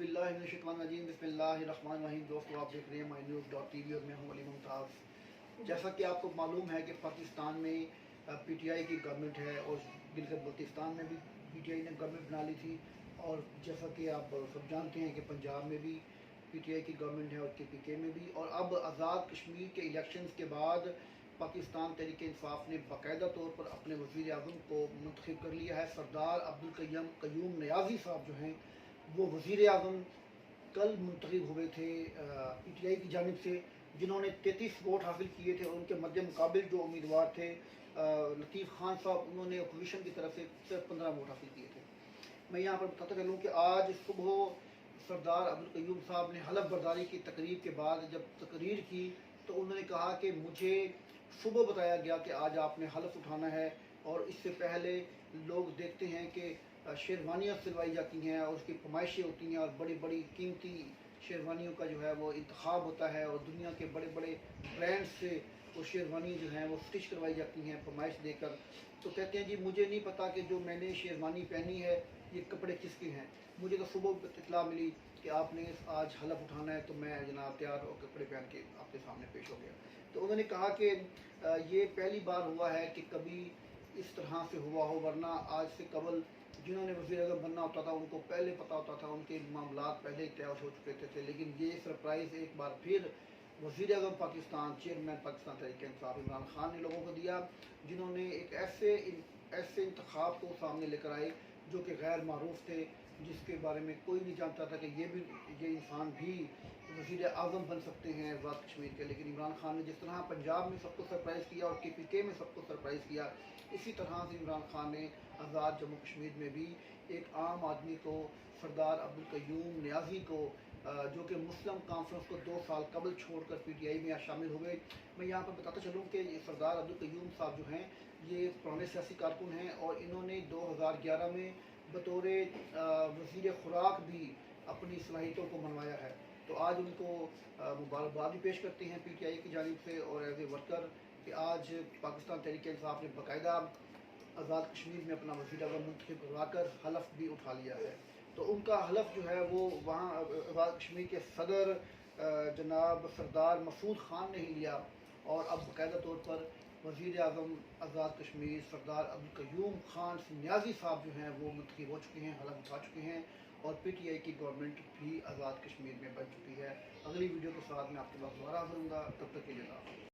औज़ुबिल्लाहिमिनश्शैतानिर्रजीम बिस्मिल्लाहिर्रहमानिर्रहीम। दोस्तों, आप देख रहे हैं माई न्यूज़ .tv और मैं हूं अली मुमताज़। जैसा कि आपको मालूम है कि पाकिस्तान में पीटीआई की गवर्नमेंट है और गिलगित बल्तिस्तान में भी पीटीआई ने गवर्नमेंट बना ली थी, और जैसा कि आप सब जानते हैं कि पंजाब में भी पीटीआई की गवर्नमेंट है और केपीके में भी। और अब आज़ाद कश्मीर के इलेक्शंस के बाद पाकिस्तान तहरीक इंसाफ ने बाकायदा तौर पर अपने वज़ीर आज़म को मुंतखब कर लिया है। सरदार अब्दुल कयूम नियाज़ी साहब जो हैं वो वज़ीर आज़म कल मुंतखब हुए थे पीटीआई की जानिब से, जिन्होंने 33 वोट हासिल किए थे। और उनके मध्य मुकाबिल जो उम्मीदवार थे लतीफ़ खान साहब, उन्होंने अपोजिशन की तरफ से सिर्फ 15 वोट हासिल किए थे। मैं यहाँ पर बताता चलूँ कि आज सुबह सरदार अब्दुल कयूम साहब ने हलफ बर्दारी की तकरीब के बाद जब तकरीर की तो उन्होंने कहा कि मुझे सुबह बताया गया कि आज आपने हलफ उठाना है, और इससे पहले लोग देखते हैं कि शेरवानियाँ सिलवाई जाती हैं और उसकी फरमाइशें होती हैं, और बड़ी बड़ी कीमती शेरवानियों का जो है वो इंतखाब होता है, और दुनिया के बड़े बड़े ब्रांड से वो शेरवानी जो हैं वो स्टिच करवाई जाती हैं फरमाइश देकर। तो कहते हैं जी मुझे नहीं पता कि जो मैंने शेरवानी पहनी है ये कपड़े किसके हैं। मुझे तो सुबह इतला मिली कि आपने आज हलफ उठाना है, तो मैं जनाब तैयार और कपड़े पहन के आपके सामने पेश हो गया। तो उन्होंने कहा कि ये पहली बार हुआ है कि कभी इस तरह से हुआ हो, वरना आज से कबल जिन्होंने वज़ीर आज़म बनना होता था उनको पहले पता होता था, उनके मामलात पहले ही तय हो चुके थे। लेकिन ये सरप्राइज़ एक बार फिर वज़ीर आज़म पाकिस्तान, चेयरमैन पाकिस्तान तहरीक इंसाफ इमरान खान ने लोगों को दिया, जिन्होंने एक ऐसे इंतखाब को सामने लेकर आए जो कि गैर मारूफ थे, जिसके बारे में कोई नहीं जानता था कि ये इंसान भी वज़ीर आज़म बन सकते हैं आज़ाद कश्मीर के। लेकिन इमरान खान ने जिस तरह पंजाब में सबको सरप्राइज़ किया और केपीके में सबको सरप्राइज़ किया, इसी तरह से इमरान खान ने आज़ाद जम्मू कश्मीर में भी एक आम आदमी को, सरदार अब्दुल कयूम नियाज़ी को, जो कि मुस्लिम कॉन्फ्रेंस को 2 साल कबल छोड़कर पीटीआई में शामिल हुए। मैं यहाँ पर बताता चलूँ कि सरदार अब्दुल कयूम साहब जो हैं ये पुराने सियासी कारकुन हैं, और इन्होंने 2011 में बतौर वज़ीर खुराक भी अपनी सलाहियतों को मनवाया है। तो आज उनको मुबारकबाद भी पेश करते हैं पीटीआई की जानिब से और एज ए वर्कर कि आज पाकिस्तान तहरीक इंसाफ ने बाकायदा आज़ाद कश्मीर में अपना वज़ीर आज़म मुंतखब करवाकर हलफ भी उठा लिया है। तो उनका हलफ जो है वो वहाँ आज़ाद कश्मीर के सदर जनाब सरदार मसूद खान ने ही लिया, और अब बाकायदा तौर पर वज़ीर आज़म आज़ाद कश्मीर सरदार अब्दुल कयूम खान नियाज़ी साहब जो हैं वो मुंतखब हो चुके हैं, हलफ उठा चुके हैं, और पीटीआई की गवर्नमेंट भी आज़ाद कश्मीर में बन चुकी है। अगली वीडियो के साथ मैं आपके पास दोबारा हाज़िर होऊंगा, तब तक के लिए।